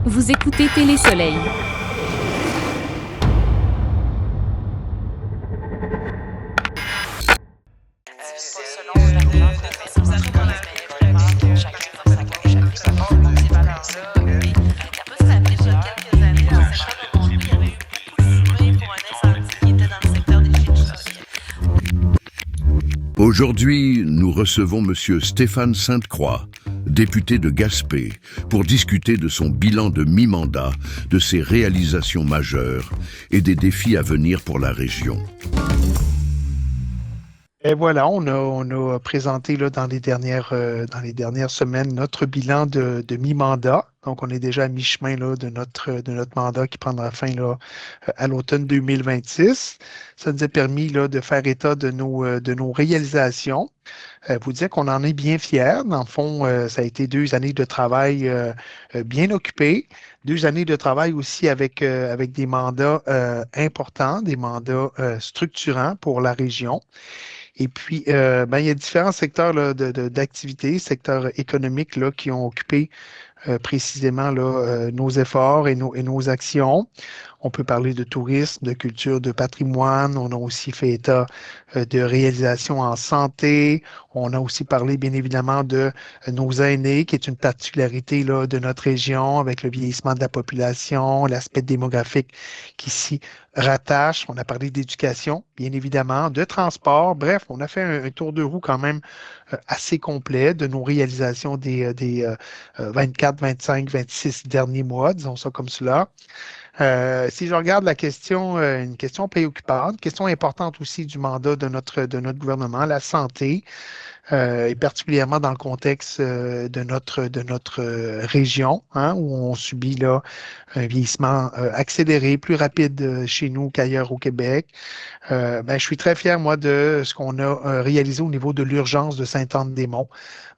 Vous écoutez Télé-Soleil. Aujourd'hui, nous recevons Monsieur Stéphane Sainte-Croix, député de Gaspé, pour discuter de son bilan de mi-mandat, de ses réalisations majeures et des défis à venir pour la région. Et voilà, on a présenté là, dans les dernières semaines notre bilan de mi-mandat. Donc, on est déjà à mi-chemin là, de notre mandat qui prendra fin là, à l'automne 2026. Ça nous a permis là, de faire état de nos réalisations. Vous dire qu'on en est bien fiers. Dans le fond, ça a été 2 années de travail bien occupées, 2 années de travail aussi avec des mandats importants, des mandats structurants pour la région. Et puis, il y a différents secteurs là, d'activité, secteurs économiques là, qui ont occupé précisément là, nos efforts et nos actions. On peut parler de tourisme, de culture, de patrimoine. On a aussi fait état de réalisations en santé. On a aussi parlé, bien évidemment, de nos aînés, qui est une particularité là, de notre région avec le vieillissement de la population, l'aspect démographique qui s'y rattache. On a parlé d'éducation, bien évidemment, de transport. Bref, on a fait un tour de roue quand même assez complet de nos réalisations des 24, 25, 26 derniers mois, disons ça comme cela. Si je regarde la question, une question préoccupante, une question importante aussi du mandat de notre gouvernement, la santé, et particulièrement dans le contexte de notre région, hein, où on subit là un vieillissement accéléré, plus rapide chez nous qu'ailleurs au Québec. Je suis très fier, moi, de ce qu'on a réalisé au niveau de l'urgence de Sainte-Anne-des-Monts.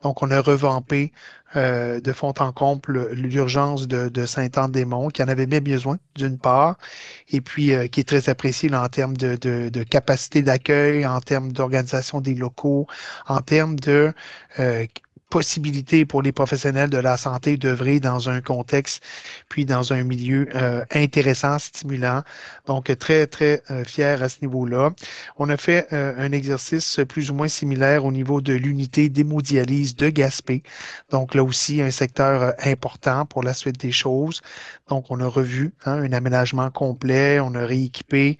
Donc, on a revampé de fond en comble l'urgence de Sainte-Anne-des-Monts, qui en avait bien besoin, d'une part, et puis qui est très apprécié là, en termes de capacité d'accueil, en termes d'organisation des locaux, en termes de euh, possibilité pour les professionnels de la santé d'œuvrer dans un contexte, puis dans un milieu intéressant, stimulant. Donc, très, très fier à ce niveau-là. On a fait un exercice plus ou moins similaire au niveau de l'unité d'hémodialyse de Gaspé. Donc, là aussi, un secteur important pour la suite des choses. Donc, on a revu un aménagement complet, on a rééquipé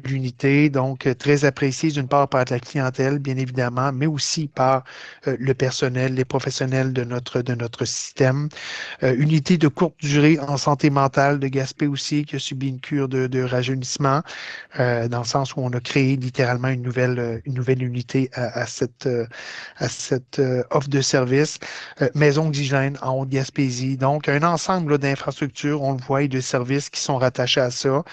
l'unité, donc très appréciée d'une part par la clientèle, bien évidemment, mais aussi par le personnel, les professionnels de notre système. Unité de courte durée en santé mentale de Gaspé aussi, qui a subi une cure de rajeunissement, dans le sens où on a créé littéralement une nouvelle unité à cette offre de service. Maison d'hygiène en Haute-Gaspésie. Donc, un ensemble là, d'infrastructures, on le voit, et de services qui sont rattachés à ça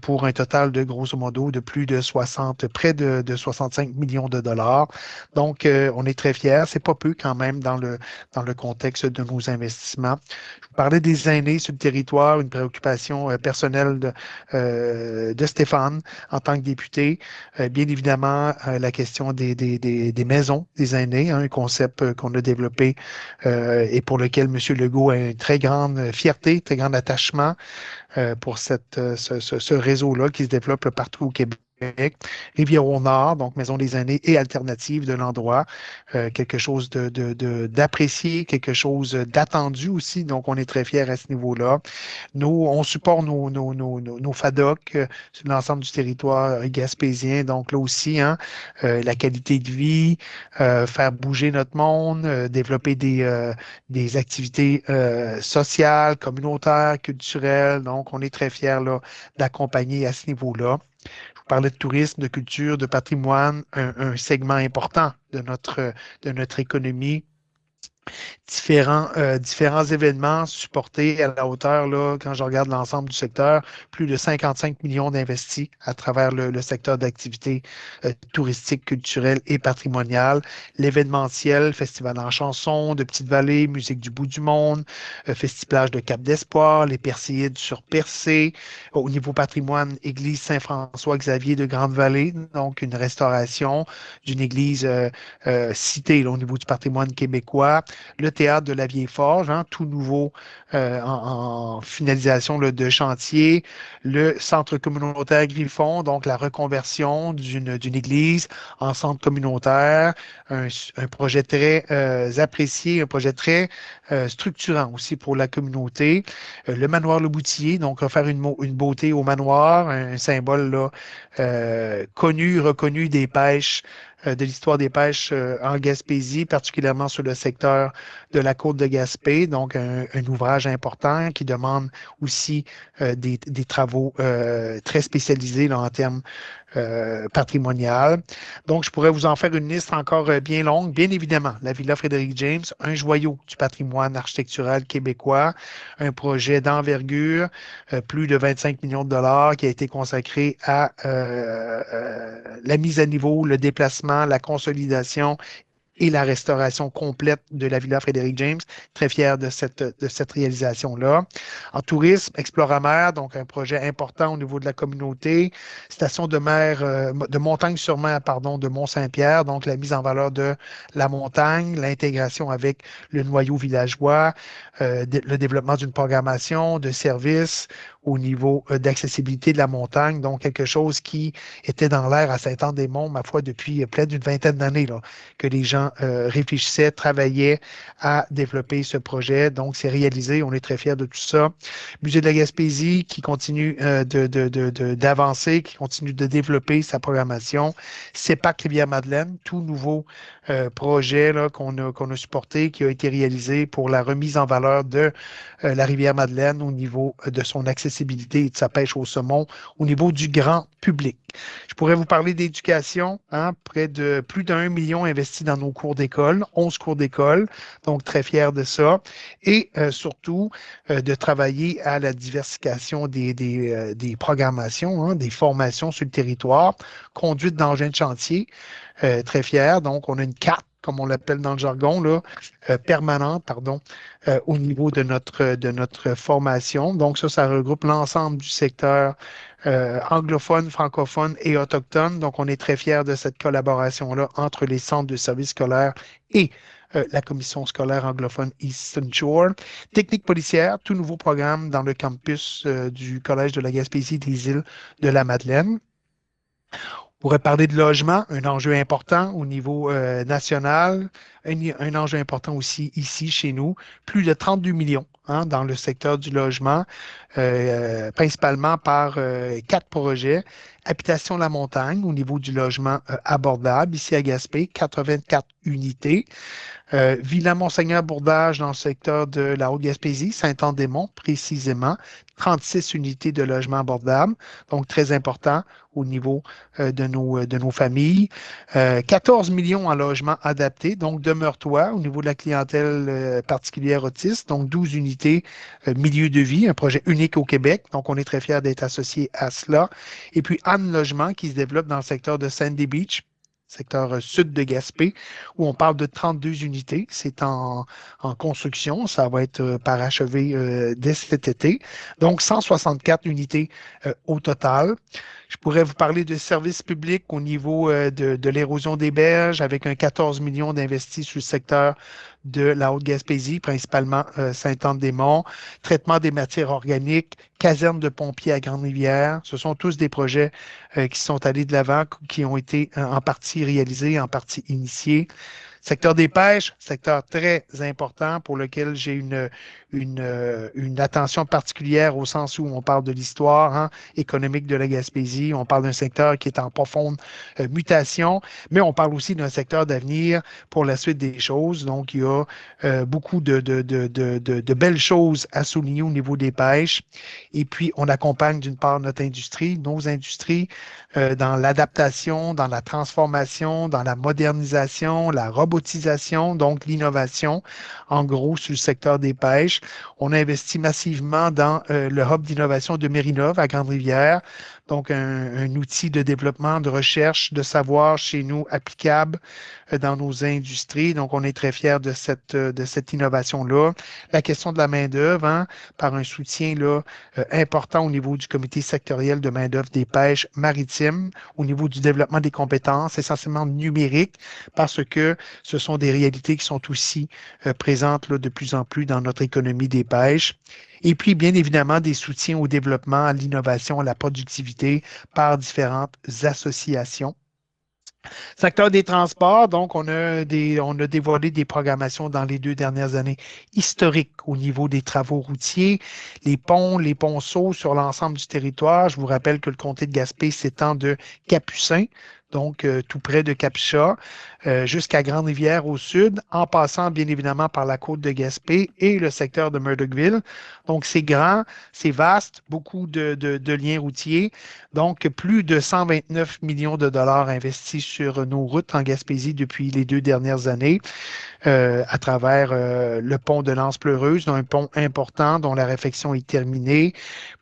pour un total de grosso modo de plus de 60, près de 65 millions de dollars. Donc, on est très fiers. C'est pas peu quand même dans le contexte de nos investissements. Je vous parlais des aînés sur le territoire, une préoccupation personnelle de Stéphane en tant que député. Bien évidemment, la question des maisons des aînés, un concept qu'on a développé et pour lequel M. Legault a une très grande fierté, très grand attachement pour ce réseau-là qui se développe partout au Québec. Rivière-au-Nord, donc Maison des aînés et alternative de l'endroit. Quelque chose d'apprécié, quelque chose d'attendu aussi. Donc, on est très fiers à ce niveau-là. Nous, on supporte nos FADOC sur l'ensemble du territoire gaspésien. Donc, là aussi, hein, la qualité de vie, faire bouger notre monde, développer des activités sociales, communautaires, culturelles. Donc, on est très fiers là, d'accompagner à ce niveau-là. Je vous parlais de tourisme, de culture, de patrimoine, un segment important de notre économie, différents événements supportés à la hauteur, là, quand je regarde l'ensemble du secteur, plus de 55 millions d'investis à travers le secteur d'activité touristique, culturelle et patrimoniale. L'événementiel, festival en chanson de Petite-Vallée, musique du bout du monde, festiplage de Cap d'Espoir, les Perséides sur Percé. Au niveau patrimoine, église Saint-François-Xavier de Grande-Vallée, donc une restauration d'une église citée là, au niveau du patrimoine québécois. le théâtre de la Vieille Forge, hein, tout nouveau en finalisation là, de chantier, le centre communautaire Griffon, donc la reconversion d'une église en centre communautaire, un projet très apprécié, un projet très structurant aussi pour la communauté. Le manoir Le Boutier, donc offert une beauté au manoir, un symbole là, connu, reconnu des pêches de l'histoire des pêches en Gaspésie, particulièrement sur le secteur de la côte de Gaspé. Donc, un ouvrage important qui demande aussi des travaux très spécialisés là, en termes patrimonial. Donc, je pourrais vous en faire une liste encore bien longue. Bien évidemment, la Villa Frédéric James, un joyau du patrimoine architectural québécois, un projet d'envergure, plus de 25 millions de dollars qui a été consacré à la mise à niveau, le déplacement, la consolidation et la restauration complète de la Villa Frédéric James. Très fier de cette réalisation-là. En tourisme, Exploramer, donc un projet important au niveau de la communauté. Station de mer, de montagne-sur-mer, pardon, de Mont-Saint-Pierre, donc la mise en valeur de la montagne, l'intégration avec le noyau villageois, le développement d'une programmation, de services au niveau d'accessibilité de la montagne, donc quelque chose qui était dans l'air à Saint-Anne-des-Monts, ma foi, depuis près d'une vingtaine d'années, là, que les gens réfléchissaient, travaillaient à développer ce projet. Donc, c'est réalisé. On est très fiers de tout ça. Musée de la Gaspésie qui continue d'avancer, qui continue de développer sa programmation. CEPAC Rivière-Madeleine, tout nouveau projet qu'on a supporté, qui a été réalisé pour la remise en valeur de la Rivière-Madeleine au niveau de son accessibilité et de sa pêche au saumon au niveau du grand public. Je pourrais vous parler d'éducation, hein, près de plus d'1 million investis dans nos cours d'école, 11 cours d'école, donc très fiers de ça. Et surtout, de travailler à la diversification des programmations, hein, des formations sur le territoire, conduite d'engins de chantier, très fiers. Donc, on a une carte, comme on l'appelle dans le jargon, là, permanente, pardon, au niveau de notre formation. Donc, ça regroupe l'ensemble du secteur anglophone, francophone et autochtone. Donc, on est très fiers de cette collaboration-là entre les centres de services scolaires et la commission scolaire anglophone Eastern Shore. Technique policière, tout nouveau programme dans le campus du Collège de la Gaspésie des îles de la Madeleine. On pourrait parler de logement, un enjeu important au niveau national, un enjeu important aussi ici chez nous, plus de 32 millions hein, dans le secteur du logement, principalement par 4 projets. Habitation La Montagne au niveau du logement abordable, ici à Gaspé, 84 unités. Villa Monseigneur-Bourdage dans le secteur de la Haute-Gaspésie, Saint-Anne-des-Monts précisément, 36 unités de logement abordable, donc très important au niveau de nos familles. 14 millions en logements adaptés, donc demeure-toi au niveau de la clientèle particulière autiste, donc 12 unités milieu de vie, un projet unique au Québec, donc on est très fiers d'être associés à cela. Et puis Anne Logement qui se développe dans le secteur de Sandy Beach, secteur sud de Gaspé, où on parle de 32 unités. C'est en construction. Ça va être parachevé dès cet été. Donc, 164 unités au total. Je pourrais vous parler de services publics au niveau de l'érosion des berges avec un 14 millions d'investis sur le secteur de la Haute-Gaspésie, principalement Saint-Anne-des-Monts, traitement des matières organiques, caserne de pompiers à Grande-Rivière. Ce sont tous des projets qui sont allés de l'avant, qui ont été en partie réalisés, en partie initiés. Secteur des pêches, secteur très important pour lequel j'ai une attention particulière au sens où on parle de l'histoire hein, économique de la Gaspésie. On parle d'un secteur qui est en profonde mutation, mais on parle aussi d'un secteur d'avenir pour la suite des choses. Donc, il y a beaucoup de belles choses à souligner au niveau des pêches. Et puis, on accompagne d'une part notre industrie, nos industries, dans l'adaptation, dans la transformation, dans la modernisation, la robotisation, donc l'innovation, en gros, sur le secteur des pêches. On investit massivement dans le hub d'innovation de Mérinov à Grande-Rivière. donc un outil de développement, de recherche, de savoir chez nous applicable dans nos industries. Donc, on est très fiers de cette innovation-là. La question de la main-d'œuvre, hein, par un soutien là, important au niveau du comité sectoriel de main-d'œuvre des pêches maritimes, au niveau du développement des compétences, essentiellement numériques, parce que ce sont des réalités qui sont aussi présentes là, de plus en plus dans notre économie des pêches. Et puis, bien évidemment, des soutiens au développement, à l'innovation, à la productivité par différentes associations. Secteur des transports, donc on a dévoilé des programmations dans les 2 dernières années historiques au niveau des travaux routiers, les ponceaux sur l'ensemble du territoire. Je vous rappelle que le comté de Gaspé s'étend de Capucin, donc tout près de Capcha, jusqu'à Grande-Rivière au sud, en passant bien évidemment par la côte de Gaspé et le secteur de Murdochville. Donc c'est grand, c'est vaste, beaucoup de liens routiers. Donc plus de 129 millions de dollars investis sur nos routes en Gaspésie depuis les 2 dernières années à travers le pont de l'Anse-Pleureuse, un pont important dont la réfection est terminée,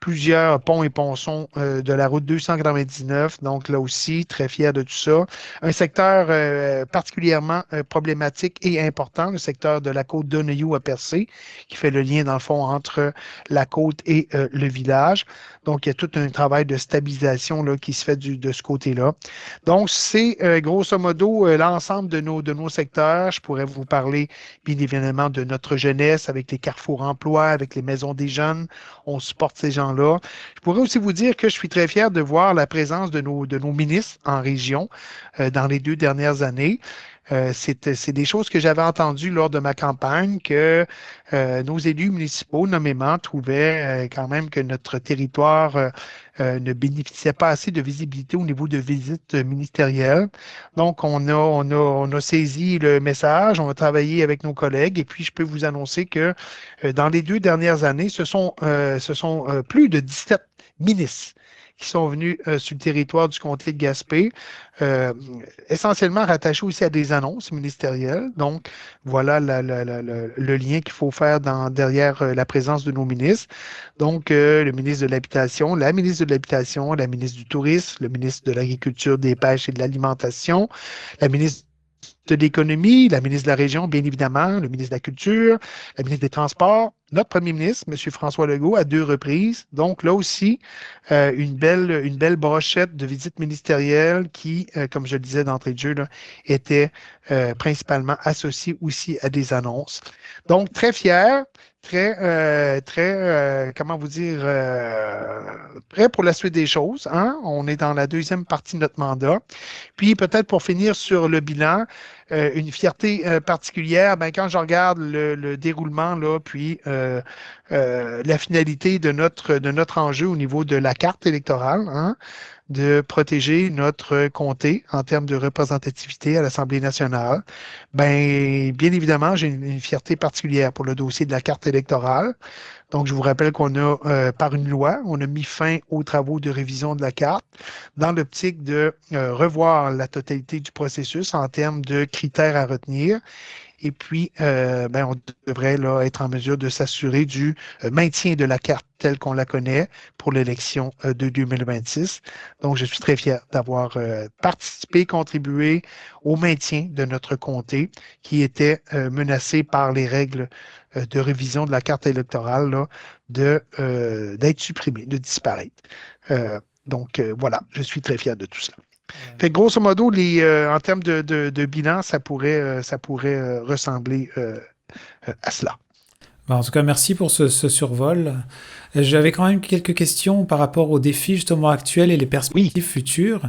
plusieurs ponts et ponçons de la route 299, donc là aussi, très fier de tout ça. Un secteur particulièrement problématique et important, le secteur de la côte d'Oneyou à Percé, qui fait le lien, dans le fond, entre la côte et le village. Donc, il y a tout un travail de stabilisation là, qui se fait de ce côté-là. Donc, c'est grosso modo l'ensemble de nos secteurs. Je pourrais vous parler, bien évidemment, de notre jeunesse avec les carrefours emploi, avec les maisons des jeunes. On supporte ces gens-là. Je pourrais aussi vous dire que je suis très fier de voir la présence de nos ministres en région dans les 2 dernières années. C'est des choses que j'avais entendues lors de ma campagne, que nos élus municipaux, nommément, trouvaient quand même que notre territoire ne bénéficiait pas assez de visibilité au niveau de visites ministérielles. Donc, on a saisi le message, on a travaillé avec nos collègues et puis je peux vous annoncer que dans les 2 dernières années, ce sont plus de 17 ministres qui sont venus sur le territoire du comté de Gaspé, essentiellement rattachés aussi à des annonces ministérielles. Donc, voilà le lien qu'il faut faire derrière la présence de nos ministres. Donc, le ministre de l'Habitation, la ministre de l'Habitation, la ministre du Tourisme, le ministre de l'Agriculture, des Pêches et de l'Alimentation, la ministre de l'Économie, la ministre de la Région, bien évidemment, le ministre de la Culture, la ministre des Transports, notre premier ministre, M. François Legault, à 2 reprises. Donc, là aussi, une belle brochette de visites ministérielles qui, comme je le disais d'entrée de jeu, là, était principalement associée aussi à des annonces. Donc, très fier, comment vous dire, prêt pour la suite des choses. Hein? On est dans la deuxième partie de notre mandat. Puis, peut-être pour finir sur le bilan, une fierté particulière, ben, quand je regarde le déroulement, là, puis la finalité de notre enjeu au niveau de la carte électorale, hein, de protéger notre comté en termes de représentativité à l'Assemblée nationale, ben, bien évidemment, j'ai une fierté particulière pour le dossier de la carte électorale. Donc, je vous rappelle qu'on a, par une loi, on a mis fin aux travaux de révision de la carte dans l'optique de revoir la totalité du processus en termes de critères à retenir. Et puis, ben, on devrait là, être en mesure de s'assurer du maintien de la carte telle qu'on la connaît pour l'élection de 2026. Donc, je suis très fier d'avoir participé, contribué au maintien de notre comté qui était menacé par les règles de révision de la carte électorale là, d'être supprimée, de disparaître. Donc, voilà, je suis très fier de tout ça. Fait que grosso modo, en termes de bilan, ça pourrait ressembler à cela. En tout cas, merci pour ce survol. J'avais quand même quelques questions par rapport aux défis justement actuels et les perspectives futures.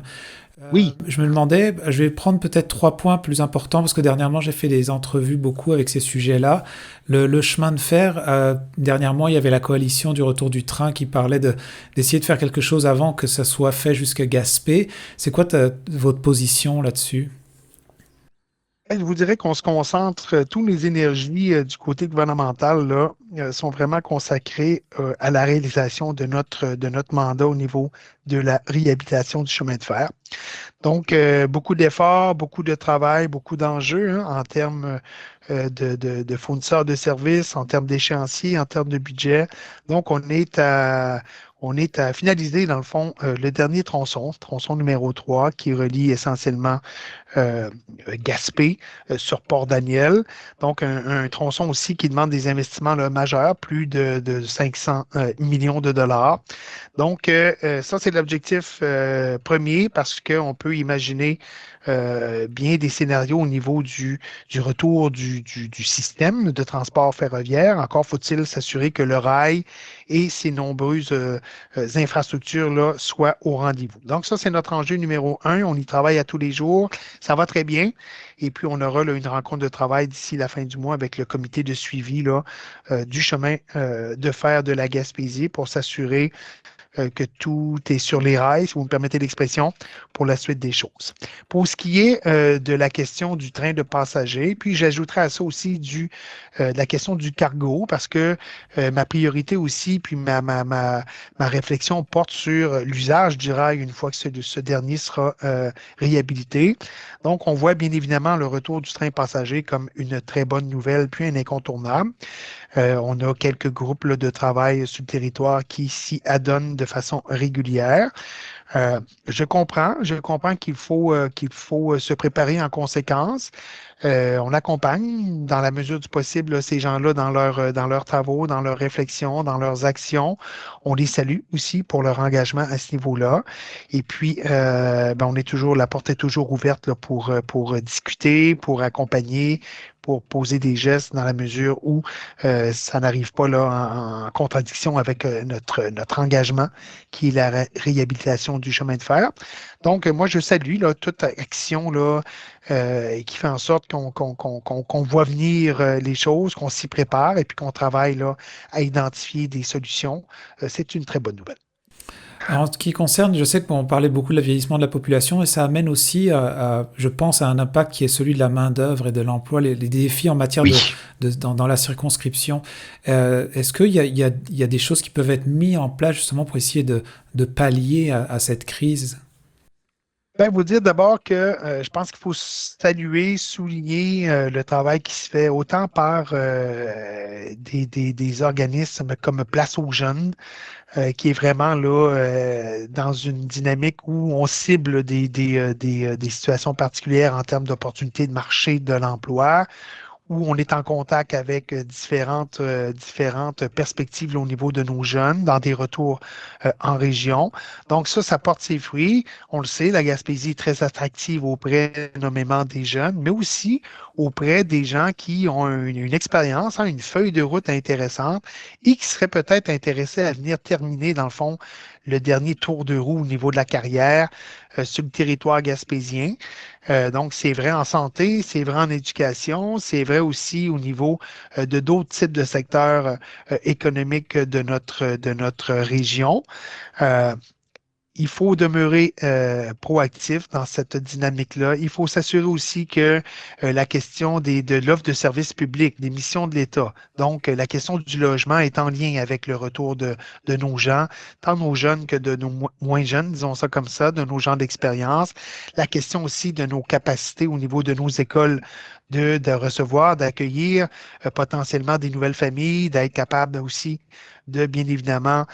Oui. Je me demandais, je vais prendre peut-être 3 points plus importants parce que dernièrement j'ai fait des entrevues beaucoup avec ces sujets-là. Le chemin de fer, dernièrement il y avait la coalition du retour du train qui parlait d'essayer de faire quelque chose avant que ça soit fait jusqu'à Gaspé. C'est quoi votre position là-dessus? Je vous dirais qu'on se concentre, toutes les énergies du côté gouvernemental là, sont vraiment consacrées à la réalisation de notre mandat au niveau de la réhabilitation du chemin de fer. Donc, beaucoup d'efforts, beaucoup de travail, beaucoup d'enjeux hein, en termes de fournisseurs de services, en termes d'échéanciers, en termes de budget. Donc, On est à finaliser, dans le fond, le dernier tronçon numéro 3, qui relie essentiellement euh, Gaspé sur Port-Daniel. Donc, un tronçon aussi qui demande des investissements là, majeurs, plus de 500 millions de dollars. Donc, ça, c'est l'objectif premier parce qu'on peut imaginer bien des scénarios au niveau du retour du système de transport ferroviaire. Encore faut-il s'assurer que le rail et ses nombreuses infrastructures-là soient au rendez-vous. Donc, ça, c'est notre enjeu numéro un. On y travaille à tous les jours. Ça va très bien. Et puis, on aura là, une rencontre de travail d'ici la fin du mois avec le comité de suivi là, du chemin de fer de la Gaspésie pour s'assurer que tout est sur les rails, si vous me permettez l'expression, pour la suite des choses. Pour ce qui est de la question du train de passagers, puis j'ajouterai à ça aussi de la question du cargo, parce que ma priorité aussi, puis ma réflexion porte sur l'usage du rail une fois que ce dernier sera réhabilité. Donc, on voit bien évidemment le retour du train passager comme une très bonne nouvelle, puis un incontournable. On a quelques groupes là, de travail sur le territoire qui s'y adonnent de façon régulière. Je comprends qu'il faut se préparer en conséquence. On accompagne dans la mesure du possible là, ces gens-là dans leurs travaux, dans leurs réflexions, dans leurs actions. On les salue aussi pour leur engagement à ce niveau-là. Et puis, la porte est toujours ouverte là, pour discuter, pour accompagner, pour poser des gestes dans la mesure où ça n'arrive pas là en contradiction avec notre engagement qui est la réhabilitation du chemin de fer. Donc, moi, je salue là, toute action là, qui fait en sorte qu'on voit venir les choses, qu'on s'y prépare et puis qu'on travaille là, à identifier des solutions. C'est une très bonne nouvelle. En ce qui concerne, je sais qu'on parlait beaucoup de la vieillissement de la population et ça amène aussi, je pense, à un impact qui est celui de la main-d'œuvre et de l'emploi, les défis en matière Oui. dans la circonscription. Est-ce qu'il y a des choses qui peuvent être mises en place justement pour essayer de pallier à cette crise? Ben, vous dire d'abord que je pense qu'il faut saluer, souligner le travail qui se fait autant par des organismes comme Place aux jeunes, qui est vraiment là dans une dynamique où on cible des situations particulières en termes d'opportunités de marché de l'emploi, où on est en contact avec différentes perspectives là, au niveau de nos jeunes dans des retours en région. Donc ça porte ses fruits. On le sait, la Gaspésie est très attractive auprès nommément des jeunes, mais aussi auprès des gens qui ont une expérience, hein, une feuille de route intéressante et qui seraient peut-être intéressés à venir terminer, dans le fond, le dernier tour de roue au niveau de la carrière sur le territoire gaspésien. Donc, c'est vrai en santé, c'est vrai en éducation, c'est vrai aussi au niveau de d'autres types de secteurs économiques de notre région. Euh, il faut demeurer proactif dans cette dynamique-là. Il faut s'assurer aussi que la question de l'offre de services publics, des missions de l'État, donc la question du logement est en lien avec le retour de nos gens, tant nos jeunes que de nos moins jeunes, disons ça comme ça, de nos gens d'expérience. La question aussi de nos capacités au niveau de nos écoles de recevoir, d'accueillir potentiellement des nouvelles familles, d'être capable aussi de, bien évidemment,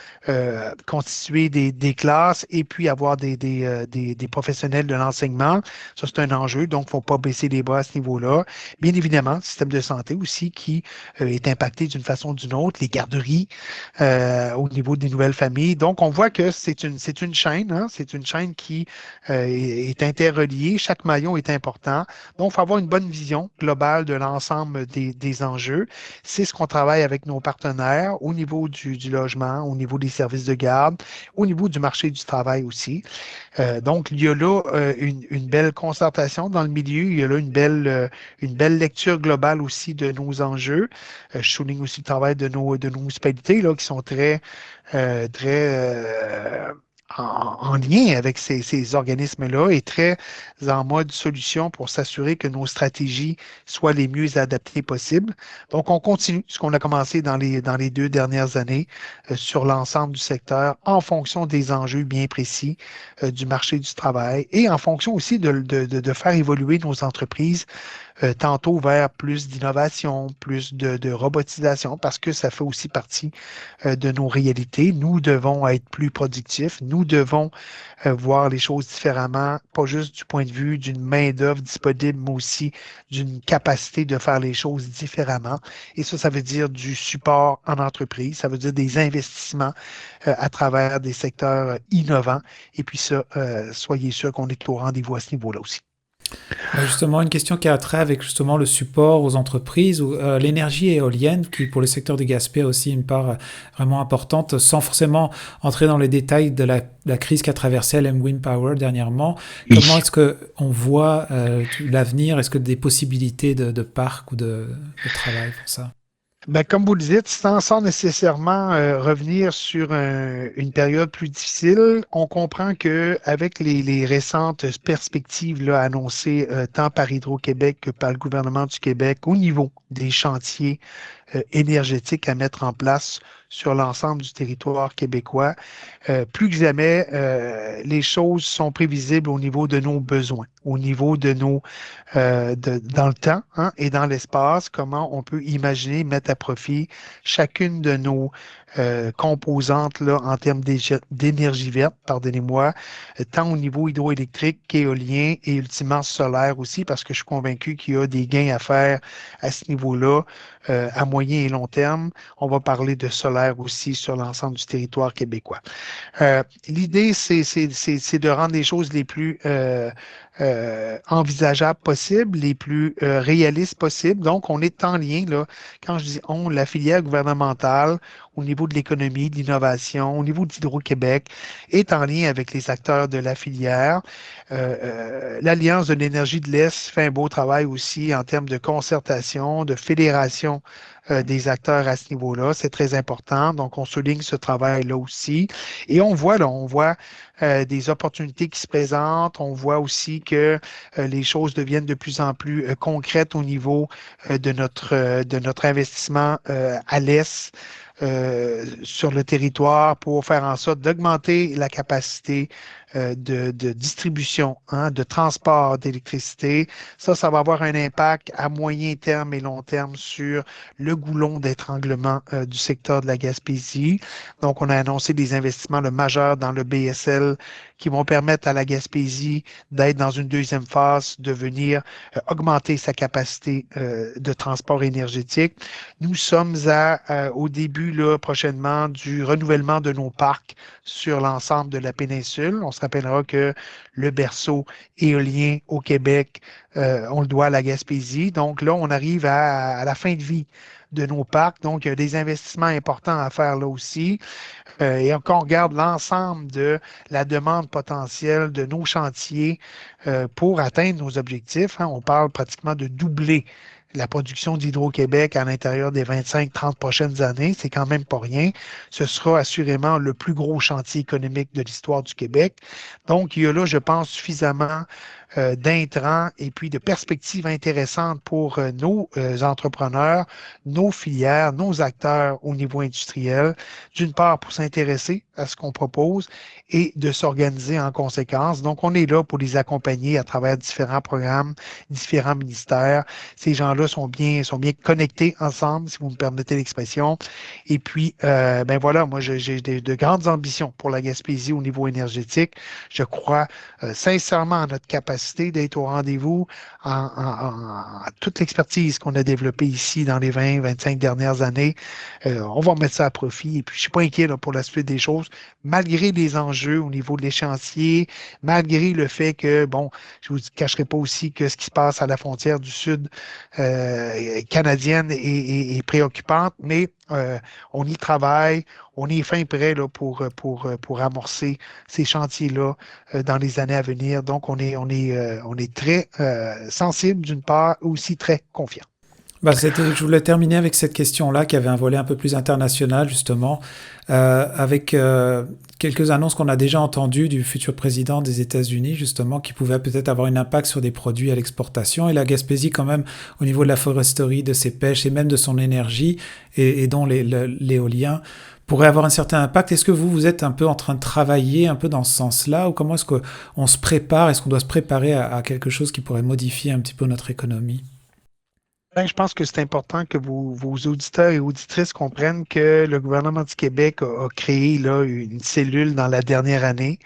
constituer des classes et puis avoir des professionnels de l'enseignement. Ça, c'est un enjeu, donc il ne faut pas baisser les bras à ce niveau-là. Bien évidemment, le système de santé aussi qui est impacté d'une façon ou d'une autre, les garderies au niveau des nouvelles familles. Donc, on voit que c'est une chaîne, hein, c'est une chaîne qui est interreliée. Chaque maillon est important. Donc, il faut avoir une bonne vision globale de l'ensemble des enjeux. C'est ce qu'on travaille avec nos partenaires au niveau du logement, au niveau des services de garde, au niveau du marché du travail aussi. Donc, il y a là une belle concertation dans le milieu, il y a là une belle lecture globale aussi de nos enjeux. Je souligne aussi le travail de nos municipalités là, qui sont très en lien avec ces organismes-là et très en mode solution pour s'assurer que nos stratégies soient les mieux adaptées possibles. Donc, on continue ce qu'on a commencé dans les 2 dernières années sur l'ensemble du secteur en fonction des enjeux bien précis du marché du travail et en fonction aussi de faire évoluer nos entreprises tantôt vers plus d'innovation, plus de robotisation, parce que ça fait aussi partie de nos réalités. Nous devons être plus productifs, nous devons voir les choses différemment, pas juste du point de vue d'une main-d'œuvre disponible, mais aussi d'une capacité de faire les choses différemment. Et ça veut dire du support en entreprise, ça veut dire des investissements à travers des secteurs innovants. Et puis ça, soyez sûr qu'on est au rendez-vous à ce niveau-là aussi. Justement, une question qui a trait avec justement le support aux entreprises, ou l'énergie éolienne, qui pour le secteur du Gaspé a aussi une part vraiment importante, sans forcément entrer dans les détails de la crise qu'a traversée LM Wind Power dernièrement. Oui. Comment est-ce qu'on voit l'avenir? Est-ce que des possibilités de parc ou de travail pour ça? Ben, comme vous le dites, sans nécessairement revenir sur une période plus difficile, on comprend que avec les récentes perspectives là, annoncées tant par Hydro-Québec que par le gouvernement du Québec au niveau des chantiers énergétiques à mettre en place sur l'ensemble du territoire québécois, plus que jamais, les choses sont prévisibles au niveau de nos besoins, au niveau de nos dans le temps et dans l'espace, comment on peut imaginer mettre à profit chacune de nos composantes là, en termes d'énergie verte, pardonnez-moi, tant au niveau hydroélectrique qu'éolien et ultimement solaire aussi, parce que je suis convaincu qu'il y a des gains à faire à ce niveau-là à moyen et long terme. On va parler de solaire aussi sur l'ensemble du territoire québécois. L'idée, c'est de rendre les choses les plus envisageables possibles, les plus réalistes possibles. Donc, on est en lien, là, quand je dis on, la filière gouvernementale, au niveau de l'économie, de l'innovation, au niveau d'Hydro-Québec, est en lien avec les acteurs de la filière. L'Alliance de l'énergie de l'Est fait un beau travail aussi en termes de concertation, de fédération des acteurs à ce niveau-là. C'est très important. Donc, on souligne ce travail-là aussi. Et on voit des opportunités qui se présentent. On voit aussi que les choses deviennent de plus en plus concrètes au niveau de notre investissement à l'Est. Sur le territoire pour faire en sorte d'augmenter la capacité de distribution, de transport d'électricité. Ça va avoir un impact à moyen terme et long terme sur le goulon d'étranglement du secteur de la Gaspésie. Donc, on a annoncé des investissements majeurs dans le BSL qui vont permettre à la Gaspésie d'être dans une deuxième phase, de venir augmenter sa capacité de transport énergétique. Nous sommes au début là, prochainement du renouvellement de nos parcs sur l'ensemble de la péninsule. On se rappellera que le berceau éolien au Québec, on le doit à la Gaspésie. Donc là, on arrive à la fin de vie de nos parcs. Donc, il y a des investissements importants à faire là aussi. Et quand on regarde l'ensemble de la demande potentielle de nos chantiers pour atteindre nos objectifs, on parle pratiquement de doubler la production d'Hydro-Québec à l'intérieur des 25-30 prochaines années. C'est quand même pas rien. Ce sera assurément le plus gros chantier économique de l'histoire du Québec. Donc, il y a là, je pense, suffisamment d'intrants et puis de perspectives intéressantes pour nos entrepreneurs, nos filières, nos acteurs au niveau industriel, d'une part pour s'intéresser à ce qu'on propose et de s'organiser en conséquence. Donc, on est là pour les accompagner à travers différents programmes, différents ministères. Ces gens-là sont bien connectés ensemble, si vous me permettez l'expression. Et puis, ben voilà, moi, j'ai de grandes ambitions pour la Gaspésie au niveau énergétique. Je crois sincèrement à notre capacité d'être au rendez-vous en toute l'expertise qu'on a développée ici dans les 20-25 dernières années. On va mettre ça à profit. Et puis, je suis pas inquiet là, pour la suite des choses, malgré les enjeux au niveau de l'échéancier, malgré le fait que, bon, je vous cacherai pas aussi que ce qui se passe à la frontière du sud canadienne est préoccupante, mais on y travaille, on est fin prêt là, pour amorcer ces chantiers-là dans les années à venir. Donc, on est très sensible d'une part, aussi très confiant. Je voulais terminer avec cette question-là qui avait un volet un peu plus international justement, avec quelques annonces qu'on a déjà entendues du futur président des États-Unis justement, qui pouvaient peut-être avoir un impact sur des produits à l'exportation, et la Gaspésie quand même au niveau de la foresterie, de ses pêches et même de son énergie et dont l'éolien pourrait avoir un certain impact. Est-ce que vous êtes un peu en train de travailler un peu dans ce sens-là, ou comment est-ce qu'on se prépare, est-ce qu'on doit se préparer à quelque chose qui pourrait modifier un petit peu notre économie? Ben, je pense que c'est important que vos auditeurs et auditrices comprennent que le gouvernement du Québec a créé là, une cellule dans la dernière année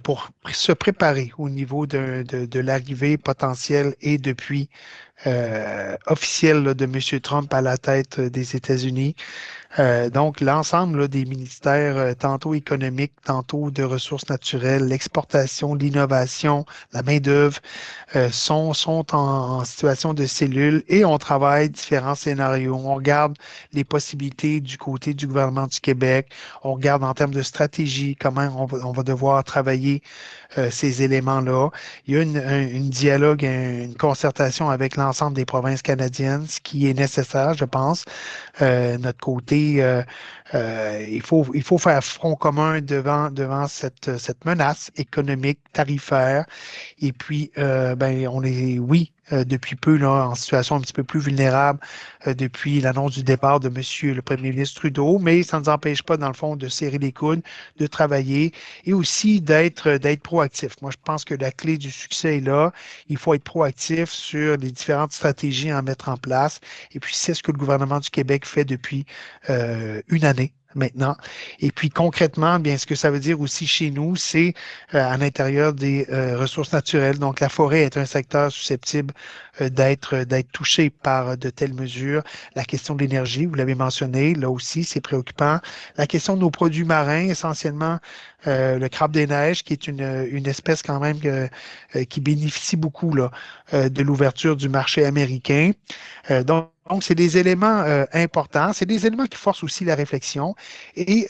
pour se préparer au niveau de l'arrivée potentielle et depuis officielle là, de M. Trump à la tête des États-Unis. Donc, l'ensemble là, des ministères, tantôt économiques, tantôt de ressources naturelles, l'exportation, l'innovation, la main-d'œuvre, sont en situation de cellule et on travaille différents scénarios. On regarde les possibilités du côté du gouvernement du Québec. On regarde en termes de stratégie comment on va devoir travailler ces éléments-là. Il y a une dialogue, une concertation avec l'ensemble des provinces canadiennes, ce qui est nécessaire, je pense. Notre côté, il faut faire front commun devant cette menace économique, tarifaire. Et puis, ben, on est, oui, depuis peu, là, en situation un petit peu plus vulnérable depuis l'annonce du départ de Monsieur le Premier ministre Trudeau, mais ça ne nous empêche pas, dans le fond, de serrer les coudes, de travailler et aussi d'être proactif. Moi, je pense que la clé du succès est là. Il faut être proactif sur les différentes stratégies à mettre en place. Et puis, c'est ce que le gouvernement du Québec fait depuis une année maintenant. Et puis concrètement, bien, ce que ça veut dire aussi chez nous, c'est à l'intérieur des ressources naturelles. Donc, la forêt est un secteur susceptible d'être touché par de telles mesures. La question de l'énergie, vous l'avez mentionné, là aussi, c'est préoccupant. La question de nos produits marins, essentiellement le crabe des neiges, qui est une espèce quand même qui bénéficie beaucoup là, de l'ouverture du marché américain. Donc, c'est des éléments importants. C'est des éléments qui forcent aussi la réflexion. Et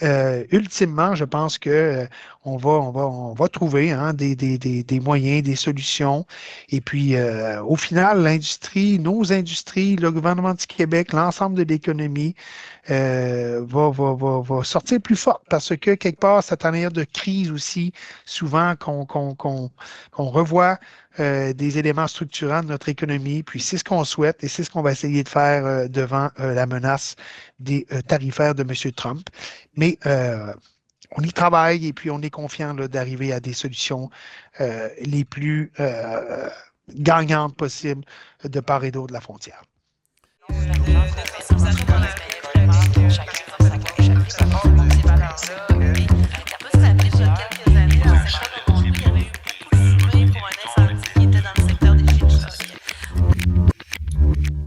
ultimement, je pense que on va trouver hein, des moyens, des solutions. Et puis, au final, l'industrie, nos industries, le gouvernement du Québec, l'ensemble de l'économie va sortir plus forte parce que quelque part, cette année de crise aussi, souvent qu'on revoit des éléments structurants de notre économie. Puis c'est ce qu'on souhaite et c'est ce qu'on va essayer de faire devant la menace des tarifaires de M. Trump. Mais on y travaille et puis on est confiant là, d'arriver à des solutions les plus gagnantes possibles de part et d'autre de la frontière.